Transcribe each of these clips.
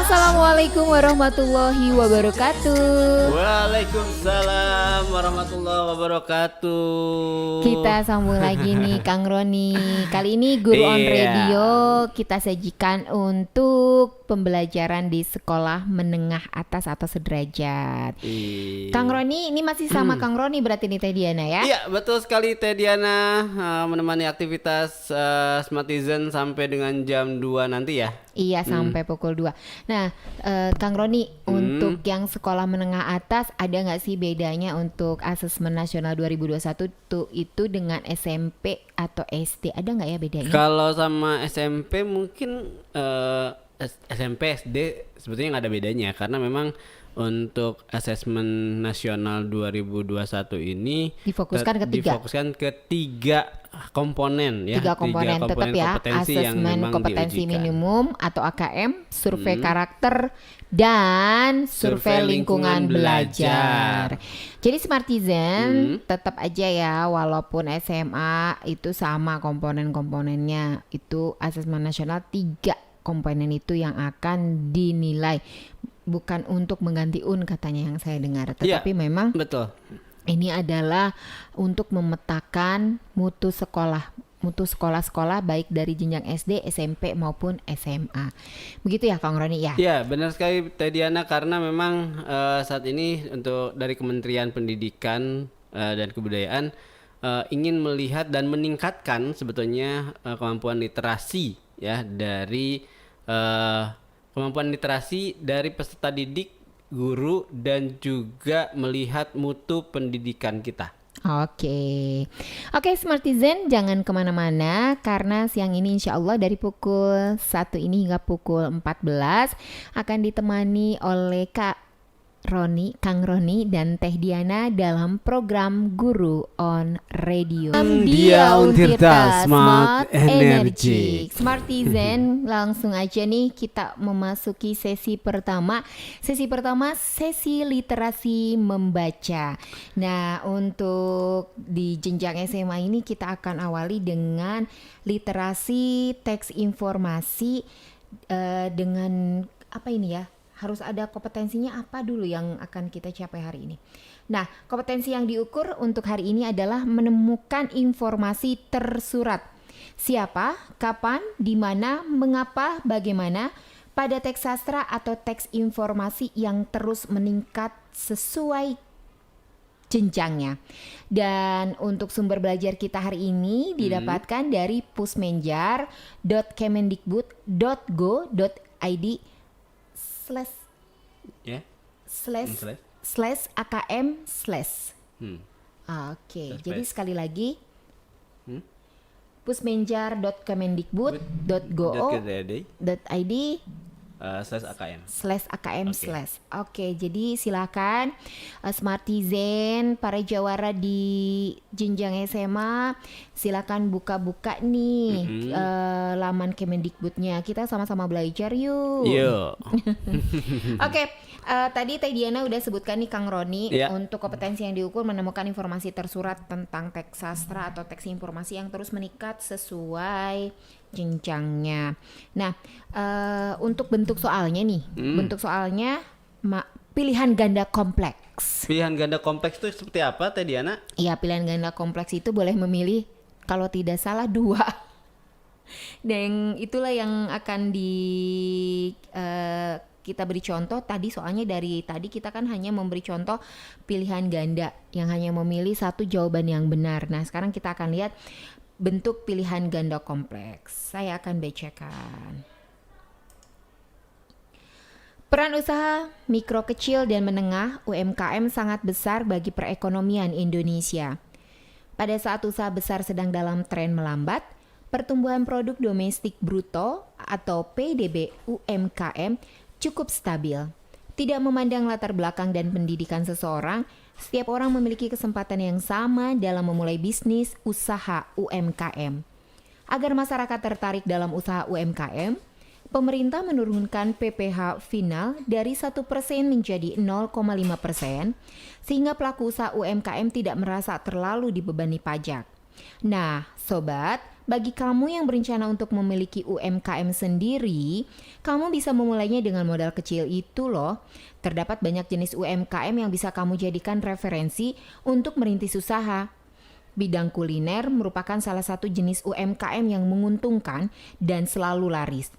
Assalamualaikum warahmatullahi wabarakatuh. Waalaikumsalam warahmatullahi wabarakatuh. Kita sambung lagi nih Kang Roni. Kali ini Guru on Iya. Radio kita sajikan untuk pembelajaran di sekolah menengah atas atau sederajat. Kang Roni, ini masih sama Kang Roni berarti nih Teh Diana ya? Iya, betul sekali Teh Diana, menemani aktivitas Smartizen sampai dengan jam 2 nanti ya. Iya, sampai pukul 2. Nah, Kang Roni, untuk yang sekolah menengah atas ada nggak sih bedanya untuk asesmen nasional 2021 itu dengan SMP atau SD? Ada nggak ya bedanya? Kalau sama SMP mungkin SMP SD sebetulnya nggak ada bedanya karena memang untuk asesmen nasional 2021 ini Difokuskan ke tiga komponen ya. Tiga komponen tetap ya, kompetensi yang asesmen memang kompetensi diujikan. minimum atau AKM, survei karakter, dan survei lingkungan belajar. Jadi Smartizen tetap aja ya, walaupun SMA itu sama komponen-komponennya, itu asesmen nasional 3 komponen itu yang akan dinilai. Bukan untuk mengganti katanya yang saya dengar, tetapi Iya, memang betul. ini adalah untuk memetakan mutu sekolah-sekolah baik dari jenjang SD, SMP maupun SMA. Begitu ya Kang Roni ya? Ya, benar sekali Teh Diana karena memang saat ini untuk dari Kementerian Pendidikan dan Kebudayaan ingin melihat dan meningkatkan sebetulnya kemampuan literasi ya dari kemampuan literasi dari peserta didik, guru dan juga melihat mutu pendidikan kita. Oke Smartizen, jangan kemana-mana karena siang ini insya Allah dari pukul 1 ini hingga pukul 14 akan ditemani oleh Kang Roni dan Teh Diana dalam program Guru on Radio. Dia Untirta Smart Energy. Smartizen, langsung aja nih kita memasuki sesi pertama. Sesi literasi membaca. Nah, untuk di jenjang SMA ini kita akan awali dengan literasi teks informasi dengan apa ini ya? Harus ada kompetensinya apa dulu yang akan kita capai hari ini. Nah, kompetensi yang diukur untuk hari ini adalah menemukan informasi tersurat. Siapa, kapan, di mana, mengapa, bagaimana pada teks sastra atau teks informasi yang terus meningkat sesuai jenjangnya. Dan untuk sumber belajar kita hari ini didapatkan dari pusmenjar.kemendikbud.go.id /AKM/. Jadi sekali lagi pusmenjar.kemendikbud.go.id /AKM. Oke, jadi silakan Smartizen, para jawara di jenjang SMA, silakan buka-buka nih laman Kemendikbudnya. Kita sama-sama belajar yuk. Oke, tadi Teh Diana udah sebutkan nih Kang Roni untuk kompetensi yang diukur menemukan informasi tersurat tentang teks sastra atau teks informasi yang terus meningkat sesuai jenjangnya. Nah, untuk bentuk soalnya nih, pilihan ganda kompleks. Pilihan ganda kompleks itu seperti apa Teh Diana? Iya, pilihan ganda kompleks itu boleh memilih kalau tidak salah 2. Dan itulah yang akan kita beri contoh tadi, soalnya dari tadi kita kan hanya memberi contoh pilihan ganda yang hanya memilih satu jawaban yang benar. Nah, sekarang kita akan lihat bentuk pilihan ganda kompleks. Saya akan bacakan. Peran usaha mikro kecil dan menengah UMKM sangat besar bagi perekonomian Indonesia. Pada saat usaha besar sedang dalam tren melambat, pertumbuhan produk domestik bruto atau PDB UMKM cukup stabil. Tidak memandang latar belakang dan pendidikan seseorang, setiap orang memiliki kesempatan yang sama dalam memulai bisnis usaha UMKM. Agar masyarakat tertarik dalam usaha UMKM, pemerintah menurunkan PPh final dari 1% menjadi 0,5%, sehingga pelaku usaha UMKM tidak merasa terlalu dibebani pajak. Nah, sobat, Bagi kamu yang berencana untuk memiliki UMKM sendiri, kamu bisa memulainya dengan modal kecil itu loh. Terdapat banyak jenis UMKM yang bisa kamu jadikan referensi untuk merintis usaha. Bidang kuliner merupakan salah satu jenis UMKM yang menguntungkan dan selalu laris.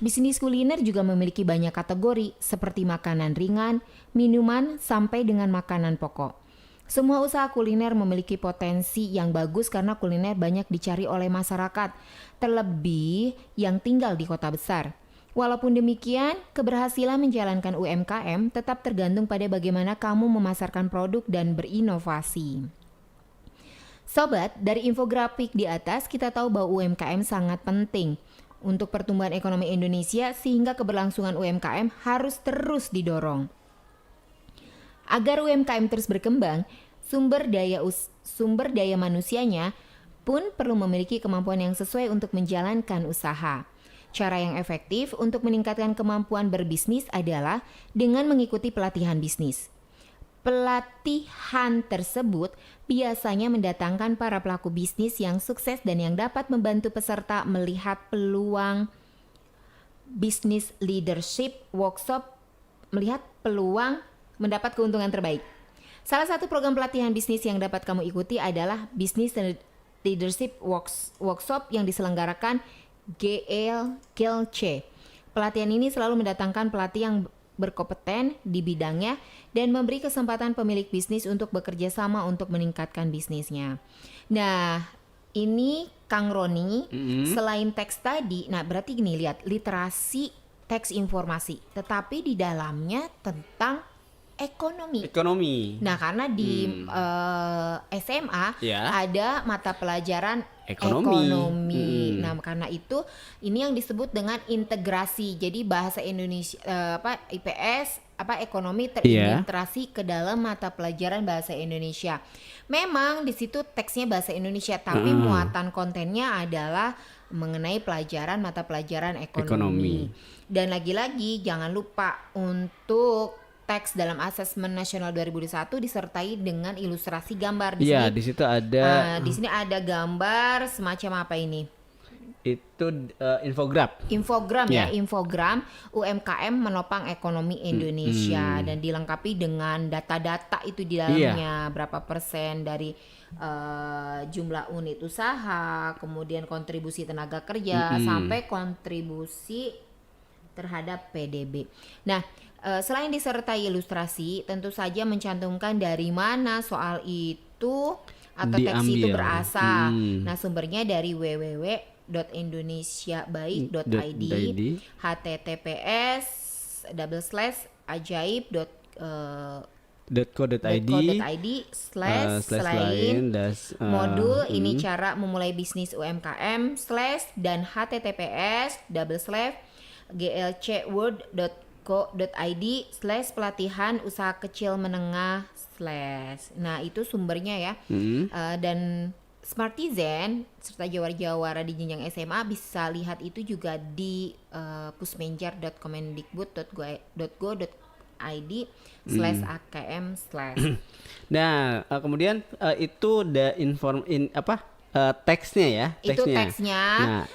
Bisnis kuliner juga memiliki banyak kategori seperti makanan ringan, minuman, sampai dengan makanan pokok. Semua usaha kuliner memiliki potensi yang bagus karena kuliner banyak dicari oleh masyarakat, terlebih yang tinggal di kota besar. Walaupun demikian, keberhasilan menjalankan UMKM tetap tergantung pada bagaimana kamu memasarkan produk dan berinovasi. Sobat, dari infografik di atas kita tahu bahwa UMKM sangat penting untuk pertumbuhan ekonomi Indonesia sehingga keberlangsungan UMKM harus terus didorong. Agar UMKM terus berkembang, sumber daya manusianya pun perlu memiliki kemampuan yang sesuai untuk menjalankan usaha. Cara yang efektif untuk meningkatkan kemampuan berbisnis adalah dengan mengikuti pelatihan bisnis. Pelatihan tersebut biasanya mendatangkan para pelaku bisnis yang sukses dan yang dapat membantu peserta melihat peluang business leadership workshop, melihat peluang mendapat keuntungan terbaik. Salah satu program pelatihan bisnis yang dapat kamu ikuti adalah Business Leadership Workshop yang diselenggarakan GLC. Pelatihan ini selalu mendatangkan pelatih yang berkompeten di bidangnya dan memberi kesempatan pemilik bisnis untuk bekerja sama untuk meningkatkan bisnisnya. Nah, ini Kang Roni, selain teks tadi, nah berarti gini, lihat literasi teks informasi, tetapi di dalamnya tentang ekonomi. Nah, karena di SMA ada mata pelajaran ekonomi. Nah, karena itu ini yang disebut dengan integrasi. Jadi bahasa Indonesia IPS ekonomi terintegrasi ke dalam mata pelajaran bahasa Indonesia. Memang di situ teksnya bahasa Indonesia, tapi muatan kontennya adalah mengenai mata pelajaran ekonomi. Dan lagi-lagi jangan lupa untuk teks dalam Asesmen Nasional 2021 disertai dengan ilustrasi gambar. Iya, di situ ada. Di sini ada gambar semacam apa ini? Itu infogram ya, infogram UMKM menopang ekonomi Indonesia dan dilengkapi dengan data-data itu di dalamnya, berapa persen dari jumlah unit usaha, kemudian kontribusi tenaga kerja sampai kontribusi terhadap PDB. Nah, selain disertai ilustrasi, tentu saja mencantumkan dari mana soal itu atau teks itu berasal. Nah, sumbernya dari www.indonesiabaik.id, https://ajaib.co.id/selain modul ini cara memulai bisnis UMKM/ dan https://glcworld.co.id/pelatihan usaha kecil menengah/. Nah, itu sumbernya ya. Dan Smartizen serta jawara-jawara di jenjang SMA bisa lihat itu juga di pusmenjar.kemendikbud.go.id/akm/. Nah, kemudian itu teksnya ya. Itu teksnya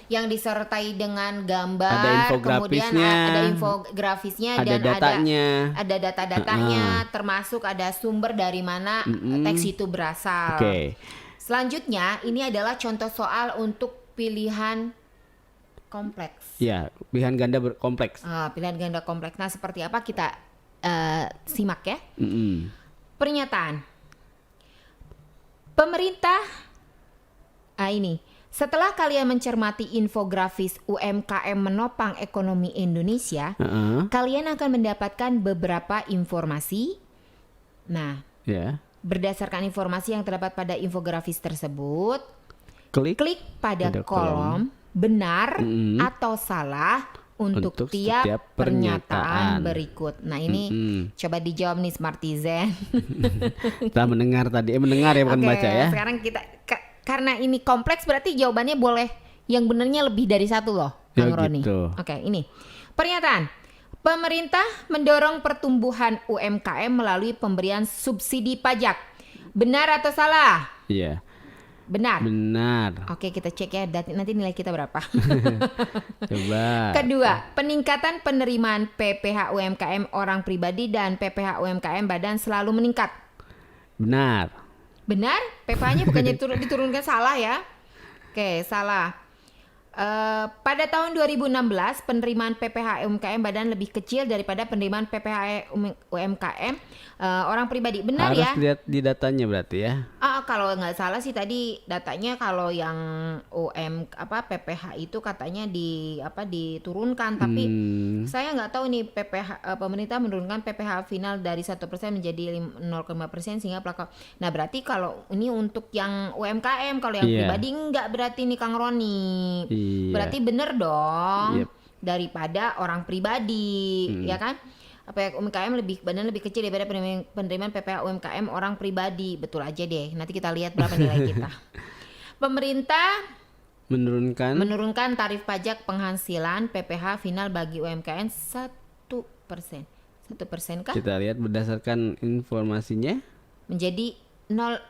yang disertai dengan gambar, ada infografisnya, kemudian ada infografisnya, ada dan datanya. ada data-datanya, termasuk ada sumber dari mana teks itu berasal. Selanjutnya, ini adalah contoh soal untuk pilihan kompleks. Ya, pilihan ganda kompleks. Pilihan ganda kompleks. Nah, seperti apa kita simak ya. Pernyataan. Pemerintah ini. Setelah kalian mencermati infografis UMKM menopang ekonomi Indonesia, kalian akan mendapatkan beberapa informasi. Nah, berdasarkan informasi yang terdapat pada infografis tersebut, klik pada kolom benar atau salah untuk tiap pernyataan berikut. Nah, ini coba dijawab nih Smartizen. Kita mendengar tadi, mendengar ya, bukan baca ya. Sekarang kita karena ini kompleks berarti jawabannya boleh yang benarnya lebih dari satu loh, Kang Roni. Gitu. Ini pernyataan. Pemerintah mendorong pertumbuhan UMKM melalui pemberian subsidi pajak. Benar atau salah? Iya. Benar. Benar. Oke, kita cek ya nanti nilai kita berapa. Coba. Kedua, peningkatan penerimaan PPh UMKM orang pribadi dan PPh UMKM badan selalu meningkat. Benar. Benar? PPh-nya bukannya diturunkan, salah ya? Oke, salah. Pada tahun 2016 penerimaan PPh UMKM badan lebih kecil daripada penerimaan PPh UMKM orang pribadi. Benar Harus ya? lihat di datanya berarti ya. Kalau nggak salah sih tadi datanya kalau yang PPh itu katanya diturunkan, tapi saya nggak tahu nih pemerintah menurunkan PPh final dari 1% menjadi 0,5% sehingga pelaku. Nah berarti kalau ini untuk yang UMKM, kalau yang pribadi nggak berarti nih Kang Roni. Berarti bener dong. Daripada orang pribadi, ya kan? UMKM badan lebih kecil daripada penerimaan PPh UMKM orang pribadi. Betul aja deh. Nanti kita lihat berapa nilai kita. Pemerintah menurunkan tarif pajak penghasilan PPh final bagi UMKM 1%. 1% kah? Kita lihat berdasarkan informasinya. Menjadi 0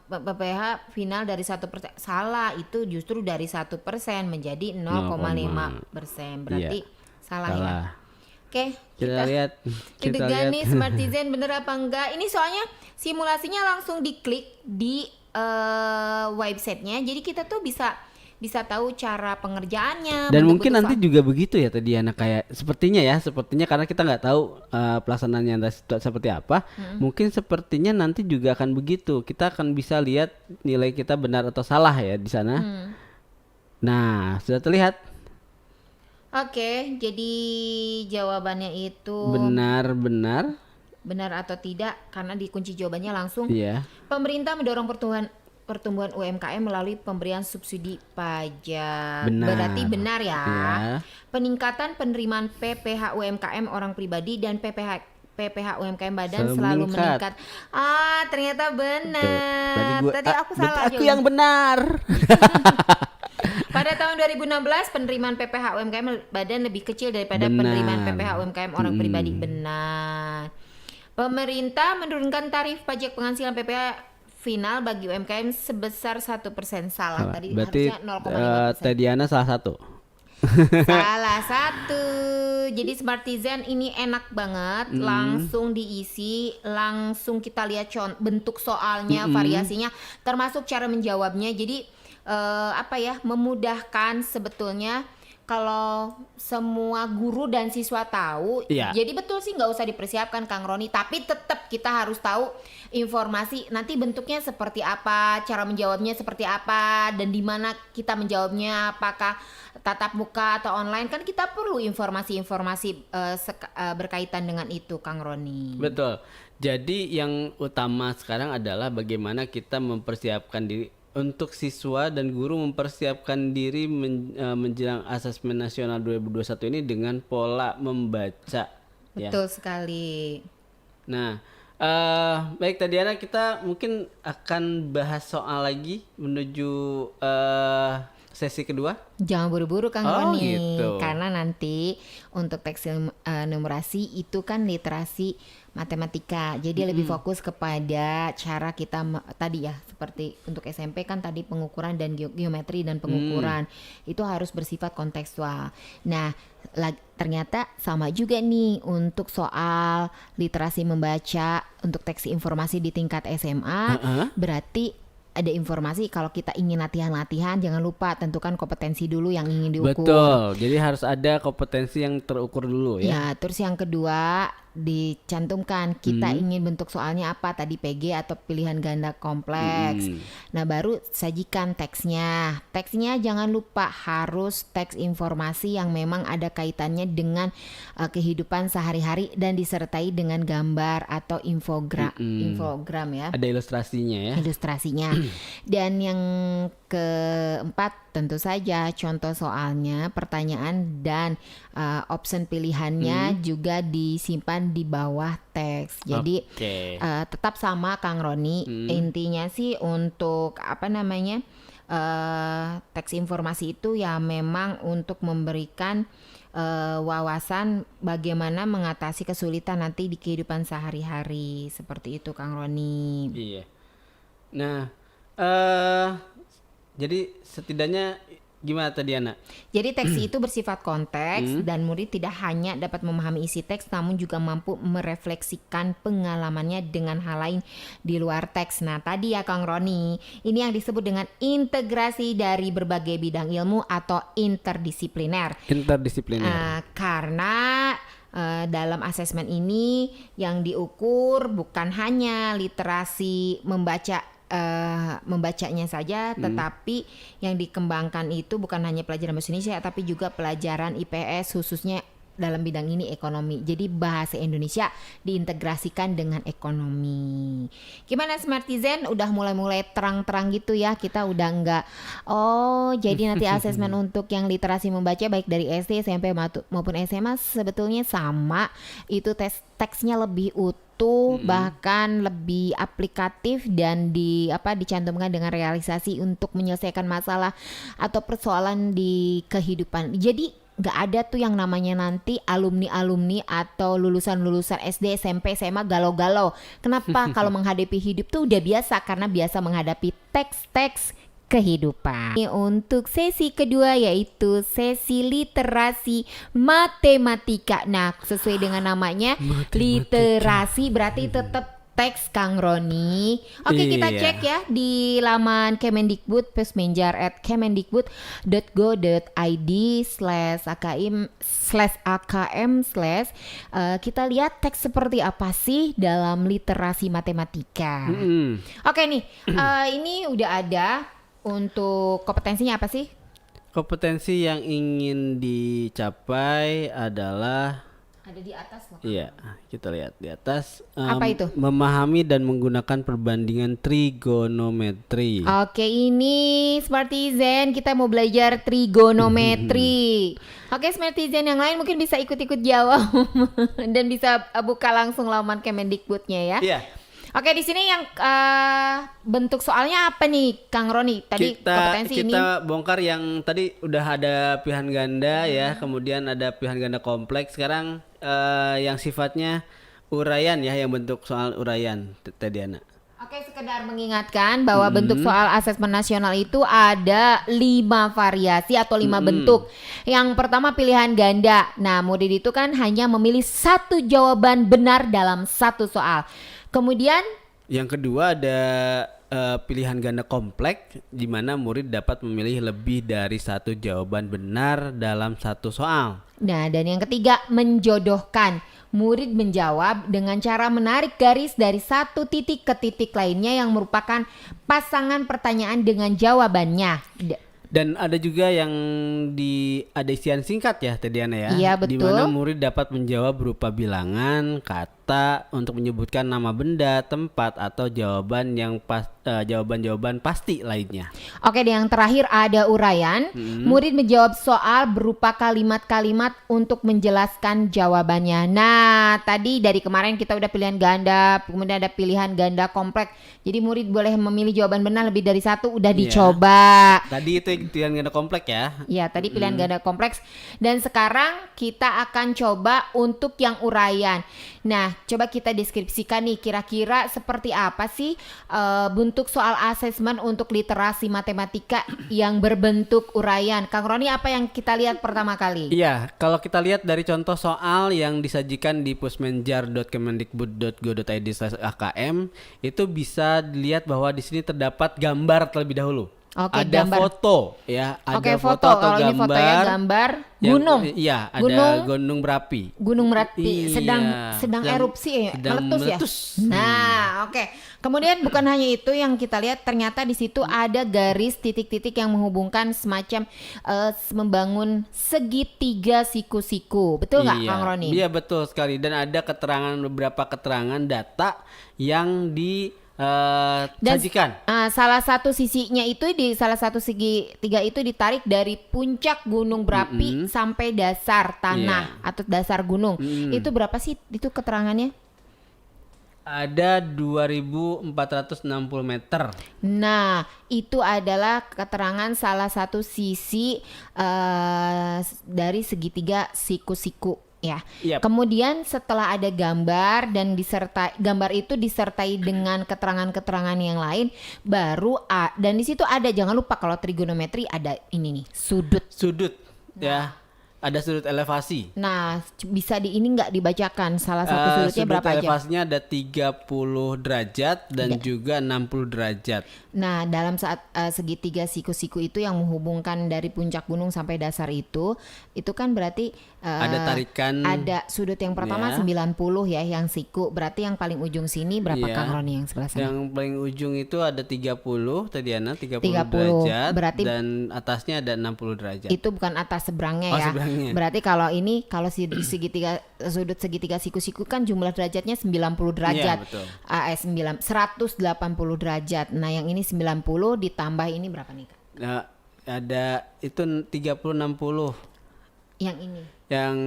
PPh final dari 1%. Salah, itu justru dari 1% menjadi 0,5%. Berarti salah ya. Oke, kita lihat. Kita lihat nih Smartizen bener apa enggak. Ini soalnya simulasinya langsung diklik di websitenya. Jadi kita tuh bisa tahu cara pengerjaannya. Dan mungkin nanti juga begitu ya tadi anak kayak sepertinya karena kita nggak tahu pelaksanaannya seperti apa. Mungkin sepertinya nanti juga akan begitu. Kita akan bisa lihat nilai kita benar atau salah ya di sana. Nah, sudah terlihat. Oke, jadi jawabannya itu benar atau tidak, karena dikunci jawabannya langsung. Pemerintah mendorong pertumbuhan UMKM melalui pemberian subsidi pajak. Berarti benar ya. Peningkatan penerimaan PPh UMKM orang pribadi dan PPh UMKM badan selalu meningkat. Ternyata benar. Tadi aku salah. Aku yang benar. Pada tahun 2016 penerimaan PPh UMKM badan lebih kecil daripada penerimaan PPh UMKM orang pribadi. Benar. Pemerintah menurunkan tarif pajak penghasilan PPh final bagi UMKM sebesar 1%. Salah. Tadi berarti harusnya 0,5%. Tediana salah satu. Salah satu. Jadi Smartizen ini enak banget, langsung diisi, langsung kita lihat bentuk soalnya, variasinya, termasuk cara menjawabnya. Jadi memudahkan sebetulnya kalau semua guru dan siswa tahu. Jadi betul sih nggak usah dipersiapkan Kang Roni, tapi tetap kita harus tahu informasi nanti bentuknya seperti apa, cara menjawabnya seperti apa, dan di mana kita menjawabnya, apakah tatap muka atau online. Kan kita perlu informasi-informasi berkaitan dengan itu Kang Roni. Betul. Jadi yang utama sekarang adalah bagaimana kita mempersiapkan diri untuk siswa dan guru mempersiapkan diri menjelang asesmen nasional 2021 ini dengan pola membaca. Betul sekali. Nah, baik Tadiana, kita mungkin akan bahas soal lagi menuju sesi kedua. Jangan buru-buru Kang Roni, gitu. Karena nanti untuk teks numerasi itu kan literasi matematika, jadi lebih fokus kepada cara kita tadi ya, seperti untuk SMP kan tadi pengukuran dan geometri dan pengukuran itu harus bersifat kontekstual. Nah ternyata sama juga nih untuk soal literasi membaca untuk teks informasi di tingkat SMA. Berarti ada informasi kalau kita ingin latihan-latihan, jangan lupa tentukan kompetensi dulu yang ingin diukur. Betul, jadi harus ada kompetensi yang terukur dulu ya. Ya, terus yang kedua dicantumkan kita ingin bentuk soalnya apa, tadi PG atau pilihan ganda kompleks. Nah baru sajikan teksnya. Teksnya jangan lupa harus teks informasi yang memang ada kaitannya dengan kehidupan sehari-hari dan disertai dengan gambar atau infogram ya. Ada ilustrasinya ya. Ilustrasinya. Dan yang keempat tentu saja contoh soalnya, pertanyaan dan option pilihannya juga disimpan di bawah teks. Jadi tetap sama Kang Roni. Intinya sih untuk teks informasi itu ya memang untuk memberikan wawasan bagaimana mengatasi kesulitan nanti di kehidupan sehari-hari, seperti itu Kang Roni. Iya. Nah, Jadi setidaknya gimana tadi Ana? Jadi teks itu bersifat konteks dan murid tidak hanya dapat memahami isi teks namun juga mampu merefleksikan pengalamannya dengan hal lain di luar teks. Nah tadi ya Kang Roni, ini yang disebut dengan integrasi dari berbagai bidang ilmu atau interdisipliner. Interdisipliner. Karena dalam asesmen ini yang diukur bukan hanya literasi membacanya saja, tetapi yang dikembangkan itu bukan hanya pelajaran bahasa Indonesia tapi juga pelajaran IPS khususnya dalam bidang ini ekonomi. Jadi bahasa Indonesia diintegrasikan dengan ekonomi. Gimana Smartizen? Udah mulai terang-terang gitu ya. Kita udah enggak jadi nanti asesmen untuk yang literasi membaca baik dari SD, SMP maupun SMA sebetulnya sama. Itu teksnya lebih utuh, bahkan lebih aplikatif dan dicantumkan dengan realisasi untuk menyelesaikan masalah atau persoalan di kehidupan. Jadi nggak ada tuh yang namanya nanti alumni atau lulusan SD, SMP, SMA galau-galau. Kenapa? Kalau menghadapi hidup tuh udah biasa karena biasa menghadapi teks-teks kehidupan. Untuk sesi kedua yaitu sesi literasi matematika. Nah, sesuai dengan namanya literasi berarti tetap teks Kang Roni. Oke, kita cek ya di laman Kemendikbud pusmenjar@kemendikbud.go.id/akm/ kita lihat teks seperti apa sih dalam literasi matematika. Oke nih, ini udah ada untuk kompetensinya apa sih? Kompetensi yang ingin dicapai adalah Ada di atas loh. iya, kita lihat di atas. Apa itu? Memahami dan menggunakan perbandingan trigonometri. Oke, ini Smartizen kita mau belajar trigonometri. Oke, Smartizen yang lain mungkin bisa ikut-ikut jawab dan bisa buka langsung laman Kemendikbudnya ya. Iya. Oke, di sini yang bentuk soalnya apa nih, Kang Roni? Tadi kompetensi ini. Kita bongkar yang tadi udah ada pilihan ganda ya, kemudian ada pilihan ganda kompleks. Sekarang yang sifatnya uraian ya, yang bentuk soal uraian tadi Ana. Oke, sekedar mengingatkan bahwa bentuk soal asesmen nasional itu ada 5 variasi atau 5 bentuk. Yang pertama pilihan ganda. Nah, murid itu kan hanya memilih satu jawaban benar dalam satu soal. Kemudian yang kedua ada pilihan ganda kompleks di mana murid dapat memilih lebih dari satu jawaban benar dalam satu soal. Nah, dan yang ketiga menjodohkan. Murid menjawab dengan cara menarik garis dari satu titik ke titik lainnya yang merupakan pasangan pertanyaan dengan jawabannya. Dan ada juga yang ada isian singkat ya tadi Ana ya. Iya, betul. Di mana murid dapat menjawab berupa bilangan, kata untuk menyebutkan nama benda, tempat atau jawaban yang jawaban-jawaban pasti lainnya. Oke, dan yang terakhir ada uraian. Murid menjawab soal berupa kalimat-kalimat untuk menjelaskan jawabannya. Nah, tadi dari kemarin kita udah pilihan ganda, kemudian ada pilihan ganda kompleks. Jadi murid boleh memilih jawaban benar lebih dari satu, udah dicoba. Tadi itu pilihan ganda kompleks ya. Ya, tadi pilihan ganda kompleks. Dan sekarang kita akan coba untuk yang uraian. Nah, coba kita deskripsikan nih kira-kira seperti apa sih bentuk soal asesmen untuk literasi matematika yang berbentuk uraian. Kang Roni, apa yang kita lihat pertama kali? Iya, kalau kita lihat dari contoh soal yang disajikan di pusmenjar.kemendikbud.go.id/akm itu bisa dilihat bahwa di sini terdapat gambar terlebih dahulu. Oke, ada gambar. Foto ya, ada Oke, foto atau kalau ini fotonya gambar gunung. Iya, ada gunung berapi. Gunung Merapi sedang erupsi sedang meletus ya. Nah, oke. Kemudian bukan hanya itu yang kita lihat, ternyata di situ ada garis titik-titik yang menghubungkan semacam membangun segitiga siku-siku. Betul nggak, Kang Roni? Iya, betul sekali. Dan ada beberapa keterangan data yang sajikan. Salah satu sisinya itu di salah satu segi tiga itu ditarik dari puncak gunung berapi sampai dasar tanah atau dasar gunung. Itu berapa sih itu keterangannya? Ada 2.460 meter. Nah, itu adalah keterangan salah satu sisi dari segitiga siku-siku ya. Yap. Kemudian setelah ada gambar dan gambar itu disertai dengan keterangan-keterangan yang lain, baru dan di situ ada, jangan lupa kalau trigonometri ada ini nih, sudut. Sudut ya. Ada sudut elevasi. Nah, bisa ini nggak dibacakan salah satu sudutnya Sudut berapa aja? elevasinya ada 30 derajat dan juga 60 derajat. Nah, dalam saat segitiga siku-siku itu yang menghubungkan dari puncak gunung sampai dasar itu kan berarti Ada tarikan. ada sudut yang pertama Ya. 90 ya, yang siku. Berarti yang paling ujung sini berapa Iya. Kang Roni yang sebelah sana? Yang paling ujung itu ada 30 tadi Ana, 30 30, derajat berarti dan atasnya ada 60 derajat. Itu bukan atas seberangnya Oh, ya. seberangnya. Berarti kalau sudut segitiga siku-siku kan jumlah derajatnya 90 derajat. Iya, betul. 180 derajat. Nah, yang ini 90 ditambah ini berapa nih, Kak? Nah, ada itu 30 60. Yang ini. Yang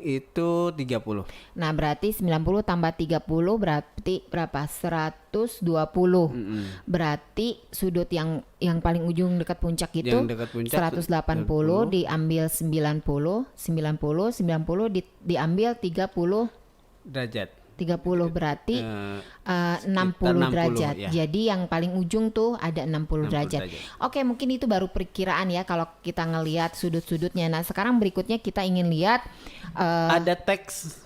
itu 30. Nah, berarti 90 tambah 30 berarti berapa? 120. Berarti sudut yang paling ujung dekat puncak itu Yang dekat puncak 180 diambil 90 diambil 30 derajat. 30 berarti Eh, 60 60, derajat. ya. Jadi yang paling ujung tuh ada 60 derajat. derajat. Oke, mungkin itu baru perkiraan ya kalau kita ngelihat sudut-sudutnya. Nah, sekarang berikutnya kita ingin lihat Ada teks.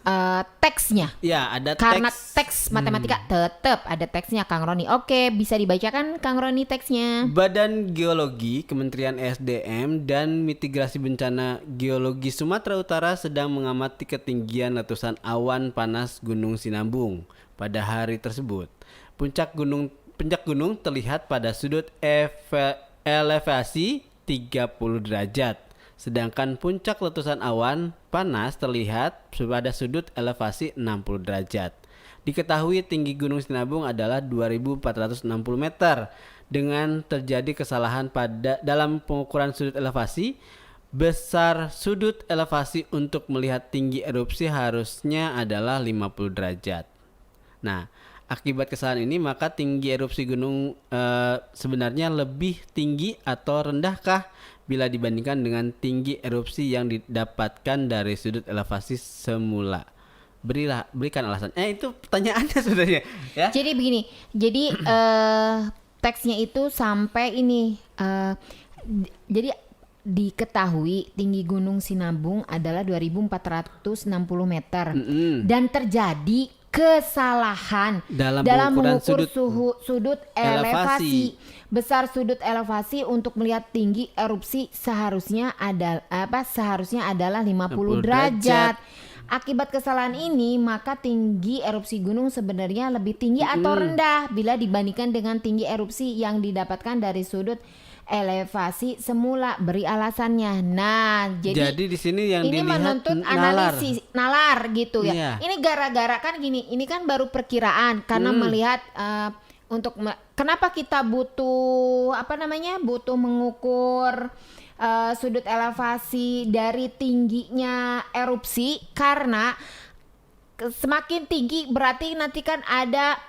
teksnya. Ya, ada Karena teks. teks matematika tetap ada teksnya, Kang Roni. Oke, bisa dibacakan Kang Roni teksnya. Badan Geologi Kementerian SDM dan Mitigasi Bencana Geologi Sumatera Utara sedang mengamati ketinggian letusan awan panas Gunung Sinabung pada hari tersebut. Puncak gunung terlihat pada sudut elevasi 30 derajat. Sedangkan puncak letusan awan panas terlihat pada sudut elevasi 60 derajat. Diketahui tinggi Gunung Sinabung adalah 2.460 meter. Dengan terjadi kesalahan dalam pengukuran sudut elevasi, besar sudut elevasi untuk melihat tinggi erupsi harusnya adalah 50 derajat. Nah, akibat kesalahan ini maka tinggi erupsi gunung sebenarnya lebih tinggi atau rendahkah bila dibandingkan dengan tinggi erupsi yang didapatkan dari sudut elevasi semula? Berikan alasan. Itu pertanyaannya sebenarnya ya. Jadi begini. Jadi teksnya itu sampai ini jadi diketahui tinggi Gunung Sinabung adalah 2.460 meter dan terjadi kesalahan dalam mengukur sudut elevasi. Besar sudut elevasi untuk melihat tinggi erupsi seharusnya adalah 50 derajat. Akibat kesalahan ini, maka tinggi erupsi gunung sebenarnya lebih tinggi atau rendah bila dibandingkan dengan tinggi erupsi yang didapatkan dari sudut elevasi semula. Beri alasannya. Nah, jadi di sini yang ini dilihat menuntut analisis nalar gitu ya. Iya. Ini gara-gara kan gini, ini kan baru perkiraan karena melihat kenapa kita butuh butuh mengukur sudut elevasi dari tingginya erupsi, karena semakin tinggi berarti nanti kan ada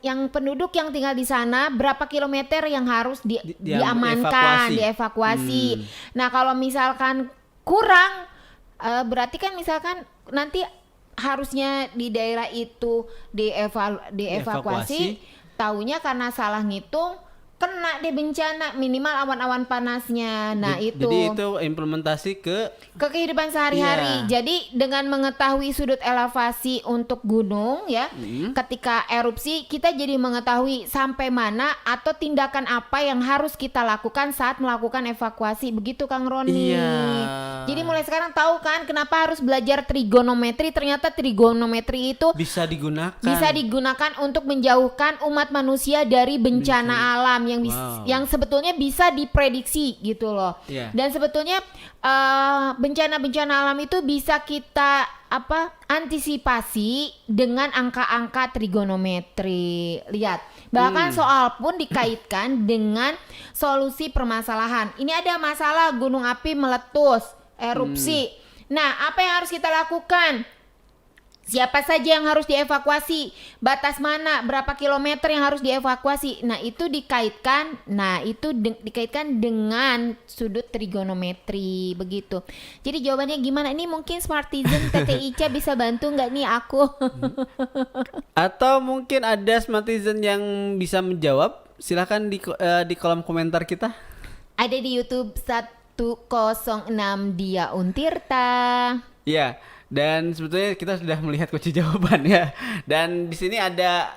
yang penduduk yang tinggal di sana berapa kilometer yang harus diamankan, dievakuasi. Nah, kalau misalkan kurang berarti kan misalkan nanti harusnya di daerah itu dievakuasi, taunya karena salah ngitung kena deh bencana, minimal awan-awan panasnya. Nah, jadi itu implementasi ke kehidupan sehari-hari. Iya. Jadi dengan mengetahui sudut elevasi untuk gunung ya, ketika erupsi kita jadi mengetahui sampai mana atau tindakan apa yang harus kita lakukan saat melakukan evakuasi. Begitu Kang Roni. Iya. Jadi mulai sekarang tahu kan kenapa harus belajar trigonometri. Ternyata trigonometri itu bisa digunakan untuk menjauhkan umat manusia dari bencana alam yang sebetulnya bisa diprediksi gitu loh. Yeah. Dan sebetulnya bencana-bencana alam itu bisa kita antisipasi dengan angka-angka trigonometri. Lihat, bahkan soal pun dikaitkan dengan solusi permasalahan. Ini ada masalah gunung api meletus, erupsi. Nah, apa yang harus kita lakukan? Siapa saja yang harus dievakuasi, batas mana, berapa kilometer yang harus dievakuasi. Nah, itu dikaitkan, dikaitkan dengan sudut trigonometri begitu. Jadi jawabannya gimana? Ini mungkin Smartizen Tete Ica bisa bantu nggak nih aku? Atau mungkin ada Smartizen yang bisa menjawab? Silahkan di kolom komentar kita. Ada di YouTube 106 Dia Untirta. Iya, dan sebetulnya kita sudah melihat kunci jawaban ya. Dan di sini ada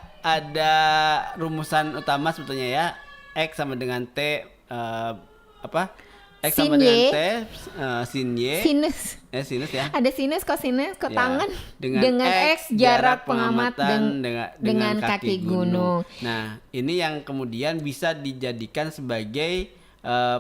rumusan utama sebetulnya ya. X sama dengan T X Sin sama dengan Y. T sin Y. Sinus. Sinus ya. Ada sinus, kosinus, Ya, kotangan. dengan X jarak pengamatan dengan kaki gunung. gunung. Nah, ini yang kemudian bisa dijadikan sebagai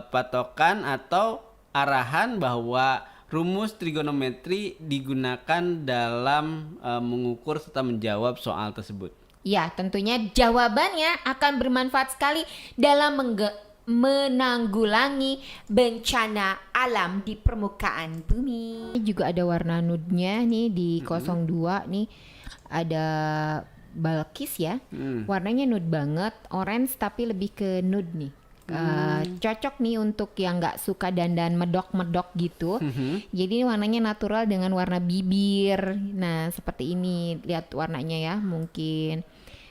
patokan atau arahan bahwa rumus trigonometri digunakan dalam mengukur serta menjawab soal tersebut. Ya, tentunya jawabannya akan bermanfaat sekali dalam menanggulangi bencana alam di permukaan bumi. Ini juga ada warna nude-nya nih di 02 nih. Ada Balkis ya. Warnanya nude banget, orange tapi lebih ke nude nih. Cocok nih untuk yang nggak suka dandan medok-medok gitu. Jadi warnanya natural dengan warna bibir. Nah, seperti ini. Lihat warnanya ya, mungkin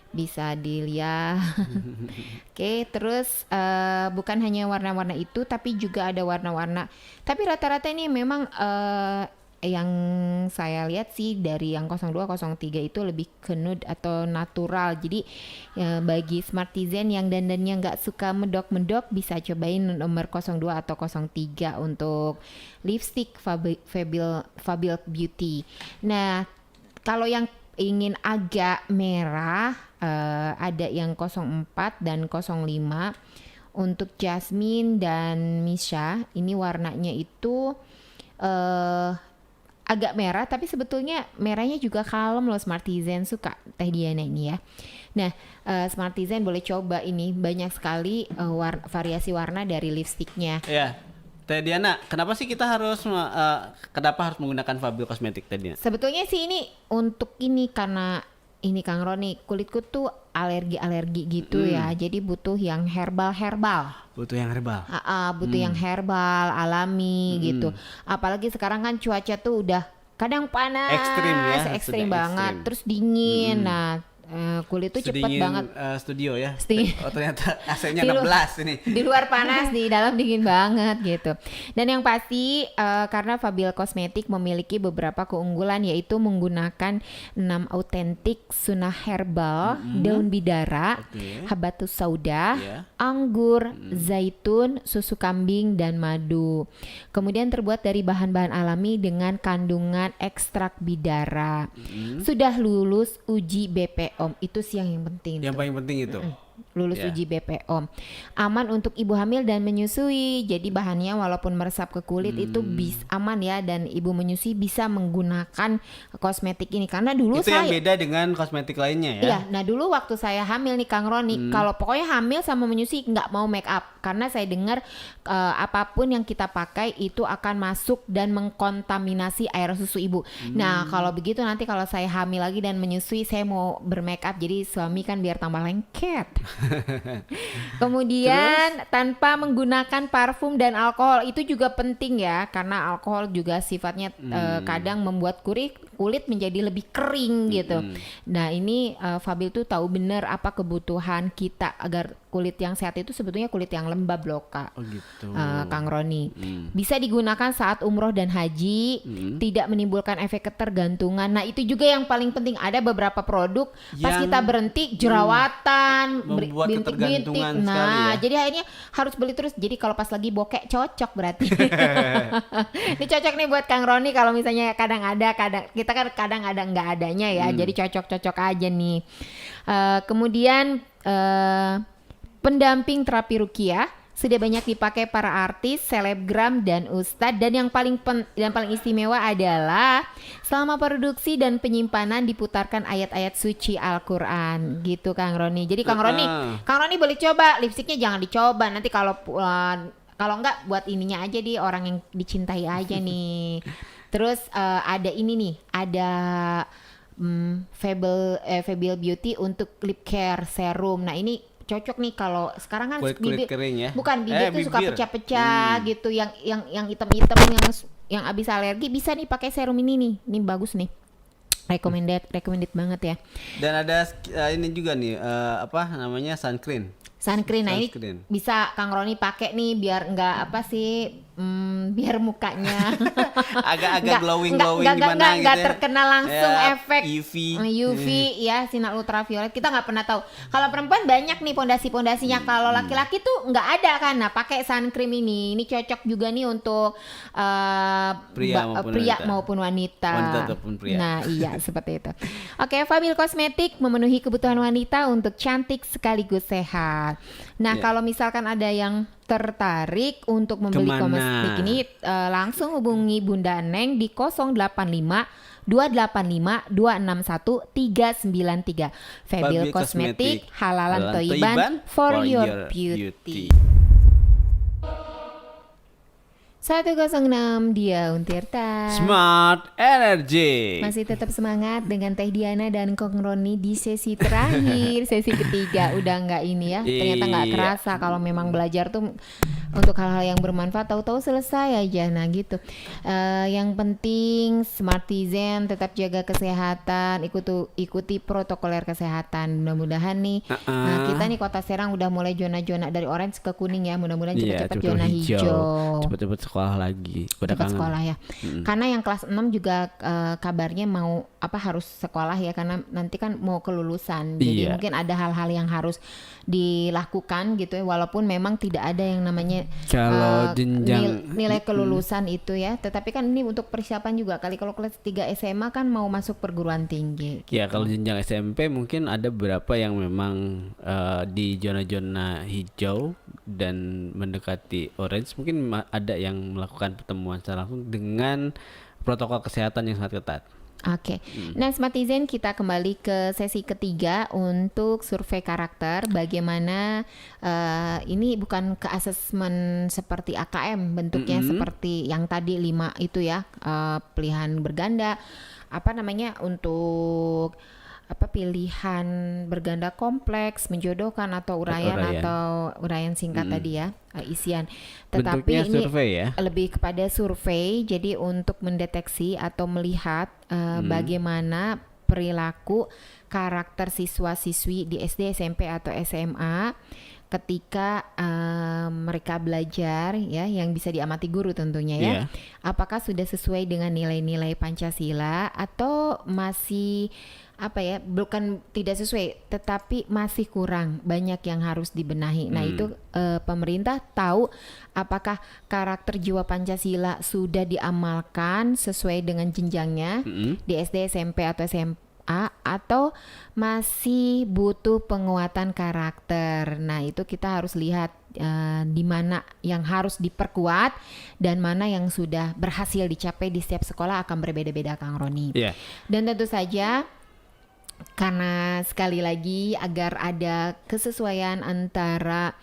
bisa dilihat. Oke, terus bukan hanya warna-warna itu, tapi juga ada warna-warna. Tapi rata-rata ini memang yang saya lihat sih dari yang 02, 03 itu lebih ke nude atau natural. Jadi bagi Smartizen yang dandannya nggak suka medok-medok bisa cobain nomor 02 atau 03 untuk lipstick Fabio Beauty. Nah, kalau yang ingin agak merah ada yang 04 dan 05 untuk Jasmine dan Misha. Ini warnanya itu agak merah, tapi sebetulnya merahnya juga kalem loh. Smartizen suka Teh Diana ini ya. Nah, Smartizen boleh coba ini, banyak sekali variasi warna dari lipstiknya. Ya, Teh Diana, kenapa sih kita harus menggunakan Fabio Kosmetik Teh Diana? Sebetulnya sih ini untuk ini karena ini Kang Roni, kulitku tuh alergi gitu ya. Jadi butuh yang herbal. Butuh yang herbal. Butuh yang herbal, alami gitu. Apalagi sekarang kan cuaca tuh udah kadang panas, ekstrim banget, terus dingin. Nah, kulit tuh cepet Sedingin, banget. studio ya. Sedingin. Oh, ternyata AC-nya Di 16 ini. Di luar panas, di dalam dingin banget gitu. Dan yang pasti karena Fabio Kosmetik memiliki beberapa keunggulan, yaitu menggunakan 6 autentik sunnah herbal, daun bidara, habatus sauda, anggur, zaitun, susu kambing, dan madu. Kemudian terbuat dari bahan-bahan alami dengan kandungan ekstrak bidara. Sudah lulus uji BPOM. Itu sih yang penting. Yang paling penting itu. Lulus uji BPOM. Aman untuk ibu hamil dan menyusui. Jadi bahannya walaupun meresap ke kulit itu aman ya, dan ibu menyusui bisa menggunakan kosmetik ini. Karena dulu itu yang beda dengan kosmetik lainnya ya. Iya, nah dulu waktu saya hamil nih Kang Roni, kalau pokoknya hamil sama menyusui nggak mau make up, karena saya dengar apapun yang kita pakai itu akan masuk dan mengkontaminasi air susu ibu. Nah, kalau begitu nanti kalau saya hamil lagi dan menyusui, saya mau bermake up, jadi suami kan biar tambah lengket. Kemudian tanpa menggunakan parfum dan alkohol, itu juga penting ya, karena alkohol juga sifatnya kadang membuat kulit menjadi lebih kering gitu. Nah, ini Fabio tuh tahu benar apa kebutuhan kita agar kulit yang sehat itu sebetulnya kulit yang lembab loh Kak. Oh gitu. Kang Roni. Bisa digunakan saat umroh dan haji, tidak menimbulkan efek ketergantungan. Nah, itu juga yang paling penting. Ada beberapa produk pas kita berhenti jerawatan, membuat ketergantungan bintik. sekali Nah, ya. jadi akhirnya harus beli terus. Jadi kalau pas lagi bokek cocok berarti. Ini cocok nih buat Kang Roni kalau misalnya kadang ada, kita kan kadang ada nggak adanya ya. Jadi cocok-cocok aja nih. Kemudian pendamping terapi ruqyah sudah banyak dipakai para artis, selebgram, dan ustadz. Dan yang paling istimewa adalah selama produksi dan penyimpanan diputarkan ayat-ayat suci Al-Quran gitu Kang Roni. Jadi Kang Roni boleh coba, lipstiknya jangan dicoba. Nanti kalau enggak buat ininya aja di orang yang dicintai aja nih. Terus ada ini nih, ada Fable Beauty untuk lip care serum. Nah ini cocok nih kalau sekarang kan Kulit kering ya. bukan bibir tuh suka Bibir. pecah-pecah gitu, yang hitam-hitam yang abis alergi bisa nih pakai serum ini nih. Ini bagus nih. Recommended banget ya. Dan ada ini juga nih apa namanya sunscreen. Sunscreen. Nah ini Sunscreen. bisa Kang Roni pakai nih biar nggak apa sih, biar mukanya Agak glowing gimana gitu nggak ya. terkena langsung Ya, efek UV ya, sinar ultraviolet. Kita nggak pernah tahu. Kalau perempuan banyak nih pondasinya. Kalau laki-laki tuh nggak ada kan. Nah pakai sun cream ini cocok juga nih untuk pria maupun wanita. Wanita ataupun pria. Nah iya seperti itu. Oke, Fabil Kosmetik memenuhi kebutuhan wanita untuk cantik sekaligus sehat. Nah kalau misalkan ada yang tertarik untuk membeli kosmetik ini, langsung hubungi Bunda Neng di 085 285 261 393. Fabil Kosmetik, halalan Toiban for your beauty. 106 dia Untirta. Smart Energy. Masih tetap semangat dengan Teh Diana dan Kong Roni di sesi terakhir, sesi ketiga. Udah nggak ini ya, ternyata nggak terasa kalau memang belajar tuh untuk hal-hal yang bermanfaat, tahu-tahu selesai aja. Nah gitu. Yang penting Smartizen, tetap jaga kesehatan, ikuti protokoler kesehatan. Mudah-mudahan nih kita nih Kota Serang udah mulai zona-zona dari orange ke kuning ya. Mudah-mudahan cepat-cepat zona hijau. Cepet-cepet sekolah lagi. Cepat sekolah ya. Karena yang kelas 6 juga kabarnya mau harus sekolah ya, karena nanti kan mau kelulusan. Jadi mungkin ada hal-hal yang harus dilakukan gitu ya, walaupun memang tidak ada yang namanya kalau jenjang nilai kelulusan itu ya, tetapi kan ini untuk persiapan juga kali. Kalau kelas 3 SMA kan mau masuk perguruan tinggi gitu. Ya kalau jenjang SMP mungkin ada beberapa yang memang di zona-zona hijau dan mendekati orange, mungkin ada yang melakukan pertemuan secara langsung dengan protokol kesehatan yang sangat ketat. Oke. Nah, Smartizen, kita kembali ke sesi ketiga untuk survei karakter. Bagaimana ini bukan ke asesmen seperti AKM bentuknya, seperti yang tadi 5 itu ya, pilihan berganda, untuk pilihan berganda kompleks, menjodohkan atau uraian singkat tadi ya, isian. Tetapi bentuknya ini survei ya? Lebih kepada survei, jadi untuk mendeteksi atau melihat bagaimana perilaku karakter siswa-siswi di SD, SMP atau SMA ketika mereka belajar ya, yang bisa diamati guru tentunya ya. Apakah sudah sesuai dengan nilai-nilai Pancasila atau masih bukan tidak sesuai, tetapi masih kurang, banyak yang harus dibenahi. Nah itu pemerintah tahu apakah karakter jiwa Pancasila sudah diamalkan sesuai dengan jenjangnya di SD, SMP atau SMA, atau masih butuh penguatan karakter. Nah itu kita harus lihat di mana yang harus diperkuat dan mana yang sudah berhasil dicapai di setiap sekolah akan berbeda-beda, Kang Roni. Dan tentu saja karena sekali lagi agar ada kesesuaian antara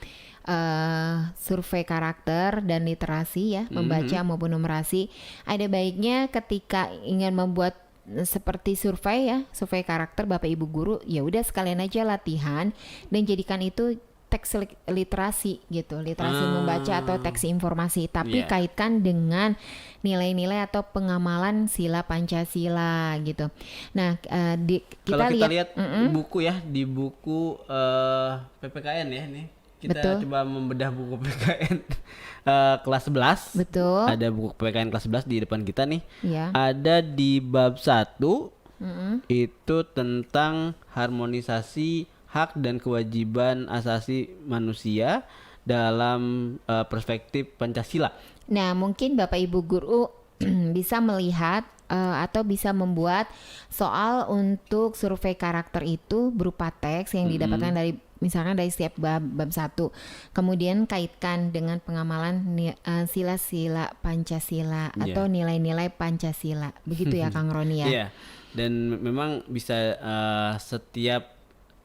survei karakter dan literasi ya, membaca maupun numerasi, ada baiknya ketika ingin membuat seperti survei karakter Bapak Ibu guru, ya udah sekalian aja latihan dan jadikan itu teks literasi gitu, literasi membaca atau teks informasi, tapi kaitkan dengan nilai-nilai atau pengamalan sila Pancasila gitu. Nah, kalau kita lihat buku ya, di buku PPKN ya nih. Kita coba membedah buku PPKN kelas 11. Betul. Ada buku PPKN kelas 11 di depan kita nih. Ada di bab 1 itu tentang harmonisasi hak dan kewajiban asasi manusia dalam perspektif Pancasila. Nah, mungkin Bapak Ibu guru bisa melihat atau bisa membuat soal untuk survei karakter itu berupa teks yang didapatkan dari misalkan dari setiap bab 1. Kemudian kaitkan dengan pengamalan sila-sila Pancasila atau nilai-nilai Pancasila. Begitu ya Kang Roni ya. Iya. Dan memang bisa setiap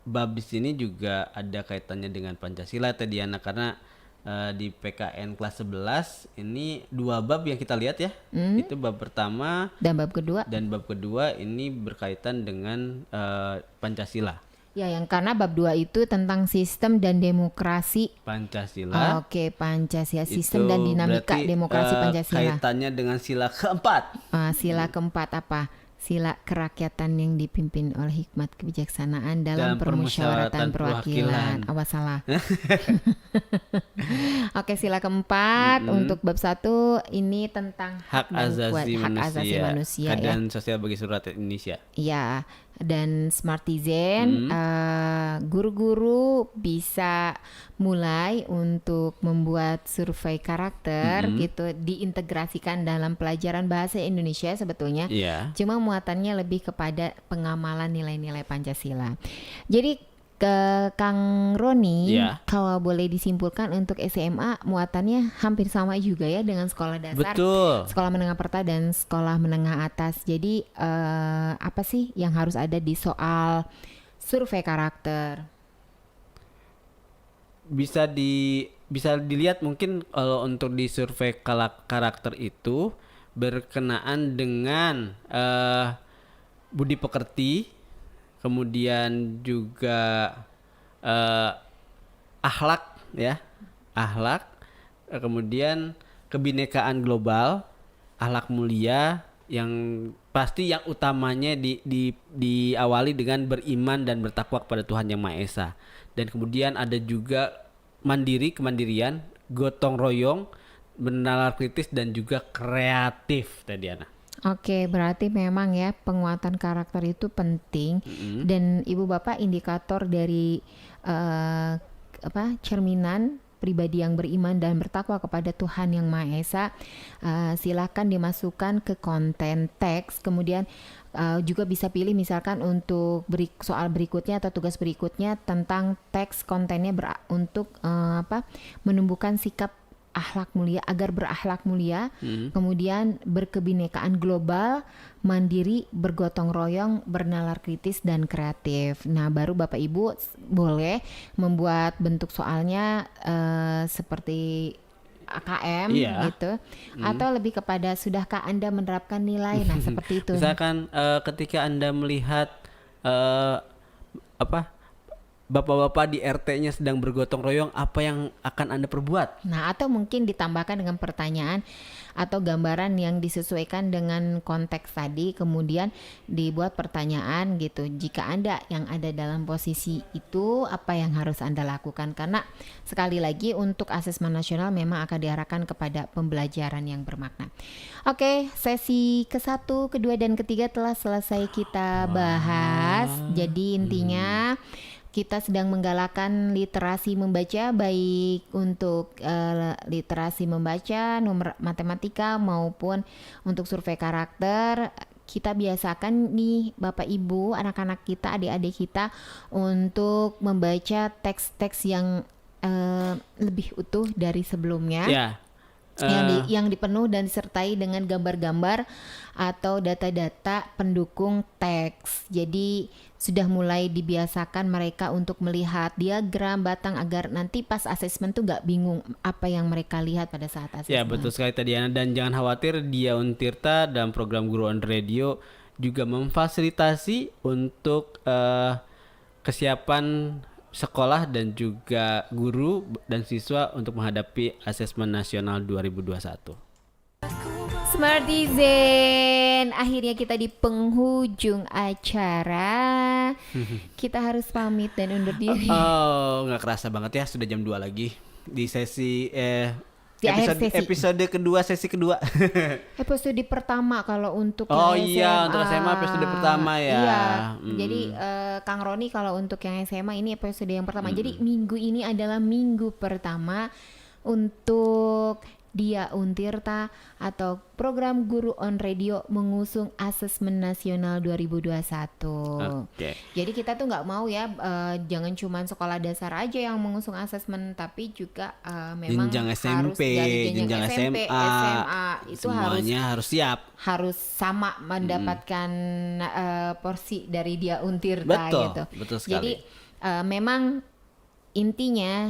bab di sini juga ada kaitannya dengan Pancasila tadi Diana, karena di PKN kelas 11 ini 2 bab yang kita lihat ya. Itu bab pertama Dan bab kedua ini berkaitan dengan Pancasila. ya, yang karena bab 2 itu tentang sistem dan demokrasi. Pancasila. Oke, Pancasila, sistem Itu dan dinamika berarti, demokrasi Pancasila. kaitannya dengan sila keempat. Sila keempat apa? Sila kerakyatan yang dipimpin oleh hikmat kebijaksanaan dalam permusyawaratan perwakilan. Awas salah. Oke, sila keempat untuk bab 1 ini tentang Hak dan asasi manusia ya. keadaan sosial bagi seluruh rakyat Indonesia. Ya, dan Smartizen, guru-guru bisa mulai untuk membuat survei karakter gitu, diintegrasikan dalam pelajaran bahasa Indonesia sebetulnya. Iya. Cuma muatannya lebih kepada pengamalan nilai-nilai Pancasila. Jadi ke Kang Roni, Iya. kalau boleh disimpulkan untuk SMA muatannya hampir sama juga ya dengan sekolah dasar, Betul. sekolah menengah pertama dan sekolah menengah atas. Jadi apa sih yang harus ada di soal survei karakter? Bisa dilihat mungkin kalau untuk di survei karakter itu berkenaan dengan budi pekerti, kemudian juga akhlak ya, kemudian kebinekaan global, akhlak mulia, yang pasti yang utamanya diawali dengan beriman dan bertakwa kepada Tuhan Yang Maha Esa. Dan kemudian ada juga kemandirian, gotong royong, bernalar kritis, dan juga kreatif tadi Ana. Oke, berarti memang ya penguatan karakter itu penting, dan ibu bapak indikator dari cerminan pribadi yang beriman dan bertakwa kepada Tuhan Yang Maha Esa. Silakan dimasukkan ke konten teks, kemudian juga bisa pilih misalkan untuk soal berikutnya atau tugas berikutnya tentang teks kontennya untuk menumbuhkan sikap akhlak mulia, agar berakhlak mulia, kemudian berkebinekaan global, mandiri, bergotong royong, bernalar kritis dan kreatif. Nah, baru Bapak Ibu boleh membuat bentuk soalnya seperti AKM gitu, atau lebih kepada sudahkah Anda menerapkan nilai? Nah, seperti itu. Misalkan ketika Anda melihat bapak-bapak di RT-nya sedang bergotong royong, apa yang akan Anda perbuat? Nah, atau mungkin ditambahkan dengan pertanyaan atau gambaran yang disesuaikan dengan konteks tadi, kemudian dibuat pertanyaan gitu. Jika Anda yang ada dalam posisi itu, apa yang harus Anda lakukan? Karena sekali lagi untuk asesmen nasional memang akan diarahkan kepada pembelajaran yang bermakna. Oke, sesi ke-1, ke-2, dan ke-3 telah selesai kita bahas. Jadi intinya kita sedang menggalakkan literasi membaca, baik untuk literasi membaca, nomor matematika, maupun untuk survei karakter. Kita biasakan nih Bapak Ibu, anak-anak kita, adik-adik kita untuk membaca teks-teks yang lebih utuh dari sebelumnya. Yang dipenuh dan disertai dengan gambar-gambar atau data-data pendukung teks. Jadi sudah mulai dibiasakan mereka untuk melihat diagram batang agar nanti pas asesmen tuh gak bingung apa yang mereka lihat pada saat asesmen. Ya, betul sekali tadi Ana, dan jangan khawatir, Dia Untirta dalam program Guru on Radio juga memfasilitasi untuk kesiapan sekolah dan juga guru dan siswa untuk menghadapi asesmen nasional 2021. Smartizen, akhirnya kita di penghujung acara. Kita harus pamit dan undur diri. Nggak kerasa banget ya, sudah jam 2 lagi di sesi di episode kedua, sesi kedua. Episode pertama kalau untuk yang SMA. Iya, untuk SMA episode pertama ya. Iya. Jadi Kang Roni kalau untuk yang SMA ini episode yang pertama. Jadi minggu ini adalah minggu pertama untuk Dia Untirta atau program Guru on Radio mengusung Asesmen Nasional 2021. Oke. Jadi kita tuh nggak mau ya, jangan cuma sekolah dasar aja yang mengusung asesmen, tapi juga memang jenjang harus SMP, dari jenjang SMP, SMA itu semuanya harus siap. harus sama mendapatkan porsi dari Dia Untirta Betul, gitu. betul sekali. Jadi memang intinya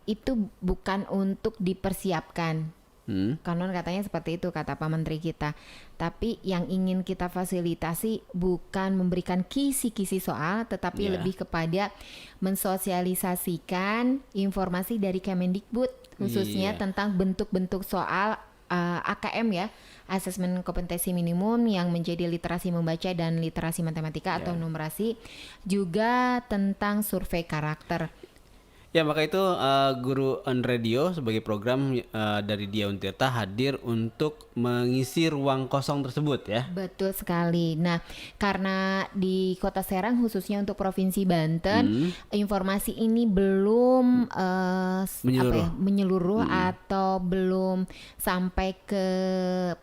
itu bukan untuk dipersiapkan. Hmm. Konon katanya seperti itu kata Pak Menteri kita. Tapi yang ingin kita fasilitasi bukan memberikan kisi-kisi soal, tetapi Ya. lebih kepada mensosialisasikan informasi dari Kemendikbud khususnya Iya. tentang bentuk-bentuk soal AKM ya, asesmen kompetensi minimum yang menjadi literasi membaca dan literasi matematika atau numerasi, juga tentang survei karakter. Ya, maka itu Guru on Radio sebagai program dari Dia Untirta hadir untuk mengisi ruang kosong tersebut ya. Betul sekali. Nah, karena di Kota Serang khususnya untuk Provinsi Banten, informasi ini belum menyeluruh atau belum sampai ke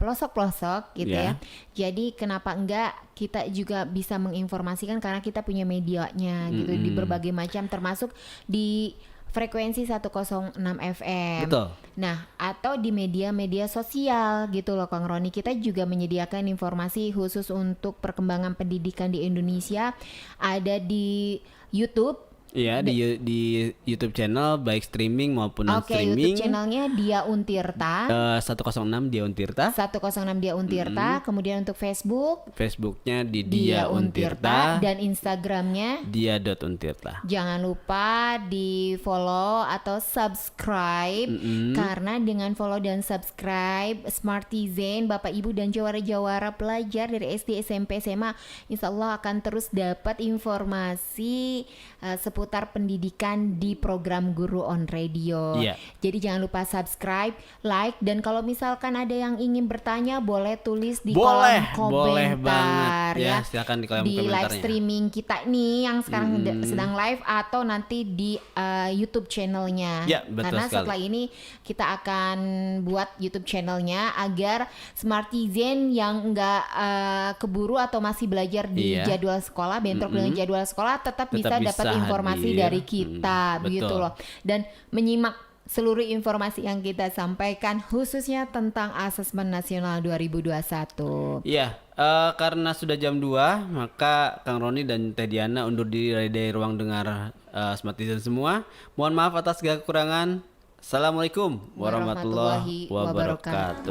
pelosok-pelosok gitu ya. Jadi kenapa enggak kita juga bisa menginformasikan karena kita punya medianya gitu di berbagai macam termasuk di frekuensi 106 FM. Betul. Nah, atau di media-media sosial gitu loh Kang Roni. Kita juga menyediakan informasi khusus untuk perkembangan pendidikan di Indonesia. Ada di YouTube. Iya, di YouTube channel baik streaming maupun non Oke, streaming. YouTube channelnya Dia Untirta. 106 Dia Untirta. 106 Dia Untirta. Kemudian untuk Facebook Facebooknya di Dia Dia Untirta. dan Instagramnya Dia.untirta. jangan lupa di follow atau subscribe karena dengan follow dan subscribe Smartizen Bapak Ibu dan jawara-jawara pelajar dari SD, SMP, SMA insya Allah akan terus dapat informasi seputar pendidikan di program Guru on Radio. Iya. Jadi jangan lupa subscribe, like, dan kalau misalkan ada yang ingin bertanya boleh tulis di Boleh, kolom boleh komentar banget. Ya, silakan di kolom di live komentarnya. streaming kita nih yang sekarang sedang live atau nanti di YouTube channelnya. Ya, betul Karena sekali. setelah ini kita akan buat YouTube channelnya agar Smartizen yang enggak keburu atau masih belajar di Iya. jadwal sekolah, bentrok dengan jadwal sekolah tetap bisa bisa dapat informasi hadir. dari kita begitu Betul. loh. Dan menyimak seluruh informasi yang kita sampaikan khususnya tentang Asesmen Nasional 2021. Iya, karena sudah jam 2, maka Kang Roni dan Teh Diana undur diri dari ruang dengar Smartizen semua. Mohon maaf atas segala kekurangan. Assalamualaikum warahmatullahi wabarakatuh.